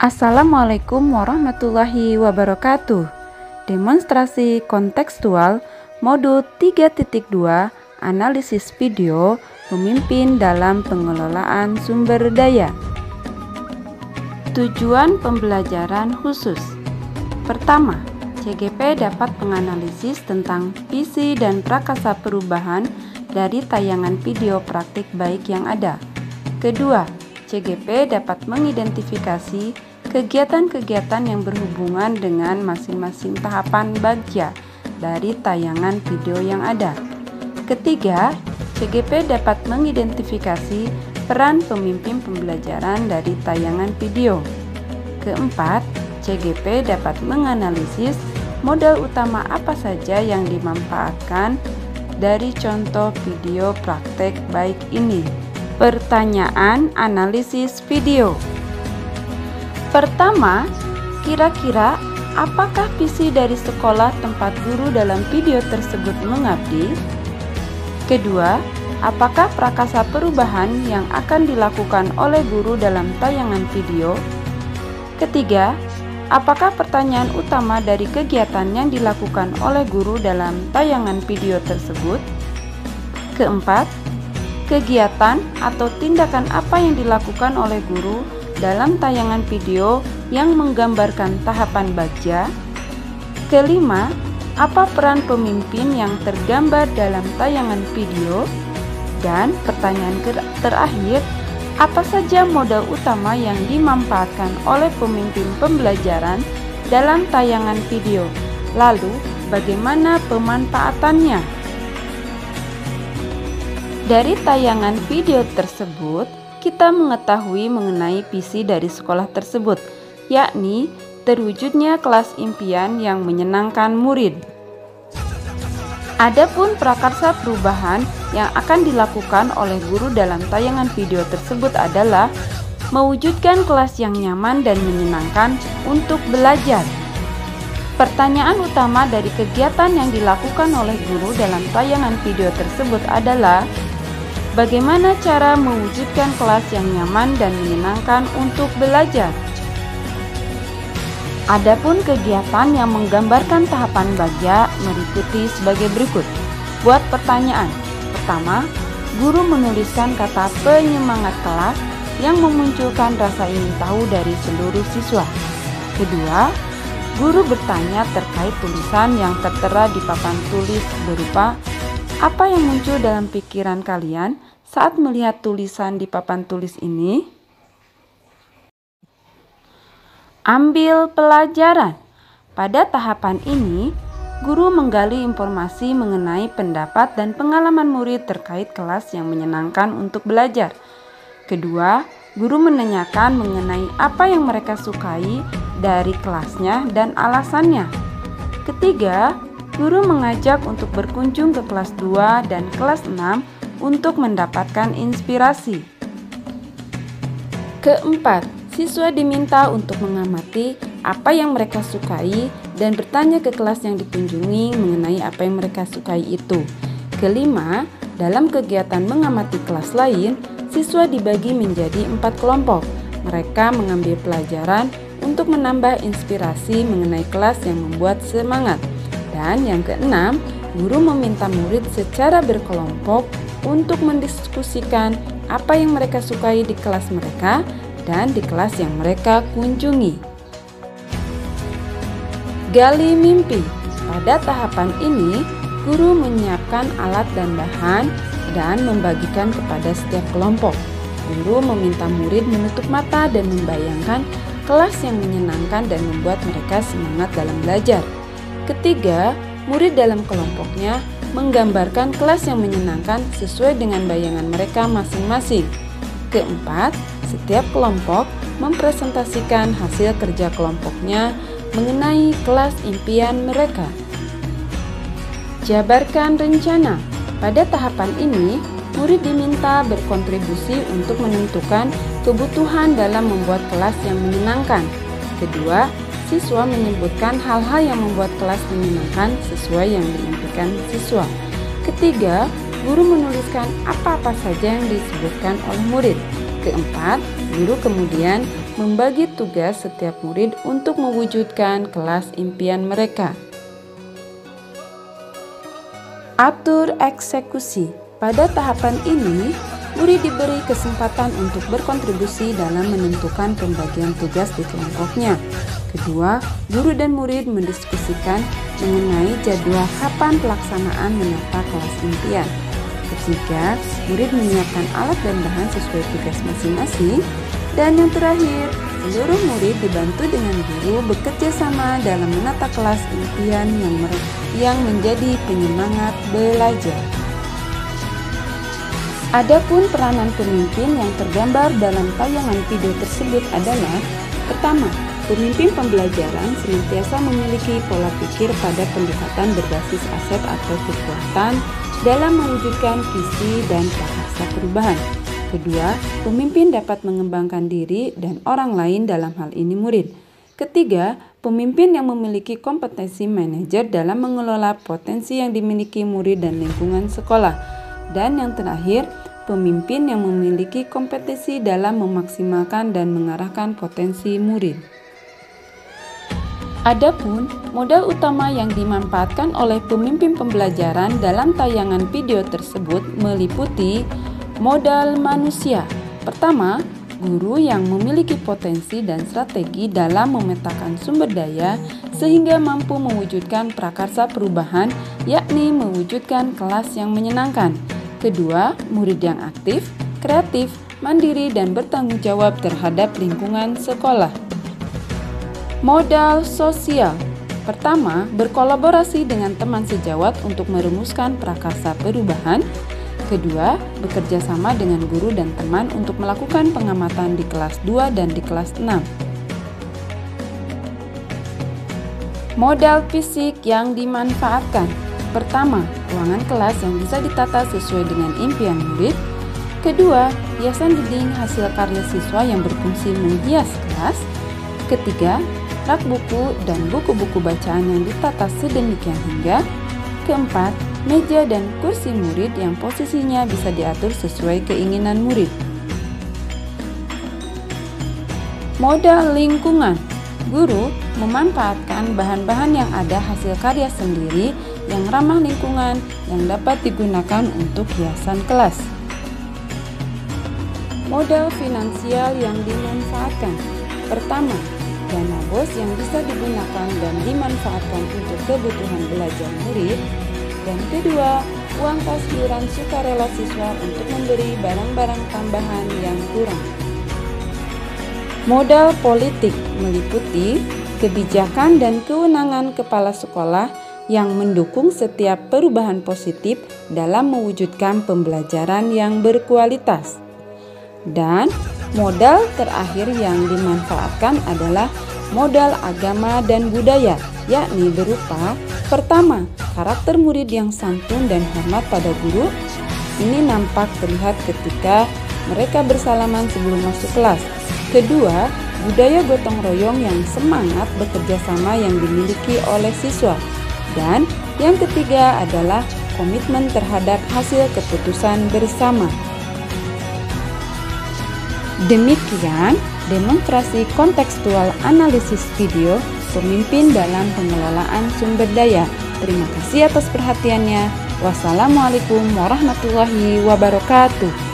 Assalamualaikum warahmatullahi wabarakatuh. Demonstrasi kontekstual modul 3.2 analisis video pemimpin dalam pengelolaan sumber daya. Tujuan pembelajaran khusus. Pertama, CGP dapat menganalisis tentang visi dan prakasa perubahan dari tayangan video praktik baik yang ada. Kedua, CGP dapat mengidentifikasi kegiatan-kegiatan yang berhubungan dengan masing-masing tahapan bagja dari tayangan video yang ada. Ketiga, CGP dapat mengidentifikasi peran pemimpin pembelajaran dari tayangan video. Keempat, CGP dapat menganalisis modal utama apa saja yang dimanfaatkan dari contoh video praktek baik ini. Pertanyaan analisis video. Pertama, kira-kira apakah visi dari sekolah tempat guru dalam video tersebut mengabdi? Kedua, apakah prakasa perubahan yang akan dilakukan oleh guru dalam tayangan video? Ketiga, apakah pertanyaan utama dari kegiatan yang dilakukan oleh guru dalam tayangan video tersebut? Keempat, kegiatan atau tindakan apa yang dilakukan oleh guru dalam tayangan video yang menggambarkan tahapan bagja? Kelima, apa peran pemimpin yang tergambar dalam tayangan video? Dan pertanyaan terakhir, apa saja modal utama yang dimanfaatkan oleh pemimpin pembelajaran dalam tayangan video? Lalu, bagaimana pemanfaatannya? Dari tayangan video tersebut, kita mengetahui mengenai visi dari sekolah tersebut, yakni terwujudnya kelas impian yang menyenangkan murid. Adapun prakarsa perubahan yang akan dilakukan oleh guru dalam tayangan video tersebut adalah mewujudkan kelas yang nyaman dan menyenangkan untuk belajar. Pertanyaan utama dari kegiatan yang dilakukan oleh guru dalam tayangan video tersebut adalah bagaimana cara mewujudkan kelas yang nyaman dan menyenangkan untuk belajar? Adapun kegiatan yang menggambarkan tahapan bagja meliputi sebagai berikut. Buat pertanyaan. Pertama, guru menuliskan kata penyemangat kelas yang memunculkan rasa ingin tahu dari seluruh siswa. Kedua, guru bertanya terkait tulisan yang tertera di papan tulis berupa apa yang muncul dalam pikiran kalian saat melihat tulisan di papan tulis ini? Ambil pelajaran. Pada tahapan ini, guru menggali informasi mengenai pendapat dan pengalaman murid terkait kelas yang menyenangkan untuk belajar. Kedua, guru menanyakan mengenai apa yang mereka sukai dari kelasnya dan alasannya. Ketiga, guru mengajak untuk berkunjung ke kelas 2 dan kelas 6 untuk mendapatkan inspirasi. Keempat, siswa diminta untuk mengamati apa yang mereka sukai dan bertanya ke kelas yang dikunjungi mengenai apa yang mereka sukai itu. Kelima, dalam kegiatan mengamati kelas lain, siswa dibagi menjadi 4 kelompok. Mereka mengambil pelajaran untuk menambah inspirasi mengenai kelas yang membuat semangat. Dan yang keenam, guru meminta murid secara berkelompok untuk mendiskusikan apa yang mereka sukai di kelas mereka dan di kelas yang mereka kunjungi. Gali mimpi. Pada tahapan ini, guru menyiapkan alat dan bahan dan membagikan kepada setiap kelompok. Guru meminta murid menutup mata dan membayangkan kelas yang menyenangkan dan membuat mereka semangat dalam belajar. Ketiga, murid dalam kelompoknya menggambarkan kelas yang menyenangkan sesuai dengan bayangan mereka masing-masing. Keempat, setiap kelompok mempresentasikan hasil kerja kelompoknya mengenai kelas impian mereka. Jabarkan rencana. Pada tahapan ini, murid diminta berkontribusi untuk menentukan kebutuhan dalam membuat kelas yang menyenangkan. Kedua, siswa menyebutkan hal-hal yang membuat kelas menyenangkan sesuai yang diimpikan siswa. Ketiga, guru menuliskan apa-apa saja yang disebutkan oleh murid. Keempat, guru kemudian membagi tugas setiap murid untuk mewujudkan kelas impian mereka. Atur eksekusi. Pada tahapan ini, murid diberi kesempatan untuk berkontribusi dalam menentukan pembagian tugas di kelompoknya. Kedua, guru dan murid mendiskusikan mengenai jadwal kapan pelaksanaan menata kelas impian. Ketiga, murid menyiapkan alat dan bahan sesuai tugas masing-masing. Dan yang terakhir, seluruh murid dibantu dengan guru bekerja sama dalam menata kelas impian yang menjadi penyemangat belajar. Adapun peranan pemimpin yang tergambar dalam tayangan video tersebut adalah: pertama, pemimpin pembelajaran senantiasa memiliki pola pikir pada pendekatan berbasis aset atau kekuatan dalam mewujudkan visi dan prakarsa perubahan. Kedua, pemimpin dapat mengembangkan diri dan orang lain, dalam hal ini murid. Ketiga, pemimpin yang memiliki kompetensi manajer dalam mengelola potensi yang dimiliki murid dan lingkungan sekolah. Dan yang terakhir, pemimpin yang memiliki kompetensi dalam memaksimalkan dan mengarahkan potensi murid. Adapun modal utama yang dimanfaatkan oleh pemimpin pembelajaran dalam tayangan video tersebut meliputi modal manusia. Pertama, guru yang memiliki potensi dan strategi dalam memetakan sumber daya sehingga mampu mewujudkan prakarsa perubahan, yakni mewujudkan kelas yang menyenangkan. Kedua, murid yang aktif, kreatif, mandiri, dan bertanggung jawab terhadap lingkungan sekolah. Modal sosial. Pertama, berkolaborasi dengan teman sejawat untuk merumuskan prakarsa perubahan. Kedua, bekerja sama dengan guru dan teman untuk melakukan pengamatan di kelas 2 dan di kelas 6. Modal fisik yang dimanfaatkan. Pertama, ruangan kelas yang bisa ditata sesuai dengan impian murid. Kedua, hiasan dinding hasil karya siswa yang berfungsi menghias kelas. Ketiga, rak buku dan buku-buku bacaan yang ditata sedemikian hingga. Keempat, meja dan kursi murid yang posisinya bisa diatur sesuai keinginan murid. Modal lingkungan. Guru memanfaatkan bahan-bahan yang ada hasil karya sendiri yang ramah lingkungan yang dapat digunakan untuk hiasan kelas. Modal finansial yang dimanfaatkan. Pertama, dana BOS yang bisa digunakan dan dimanfaatkan untuk kebutuhan belajar murid. Dan kedua, uang kas iuran sukarela siswa untuk memberi barang-barang tambahan yang kurang. Modal politik meliputi kebijakan dan kewenangan kepala sekolah yang mendukung setiap perubahan positif dalam mewujudkan pembelajaran yang berkualitas. Dan modal terakhir yang dimanfaatkan adalah modal agama dan budaya, yakni berupa: pertama, karakter murid yang santun dan hormat pada guru. Ini nampak terlihat ketika mereka bersalaman sebelum masuk kelas. Kedua, budaya gotong royong yang semangat bekerja sama yang dimiliki oleh siswa. Dan yang ketiga adalah komitmen terhadap hasil keputusan bersama. Demikian demonstrasi kontekstual analisis video pemimpin dalam pengelolaan sumber daya. Terima kasih atas perhatiannya. Wassalamualaikum warahmatullahi wabarakatuh.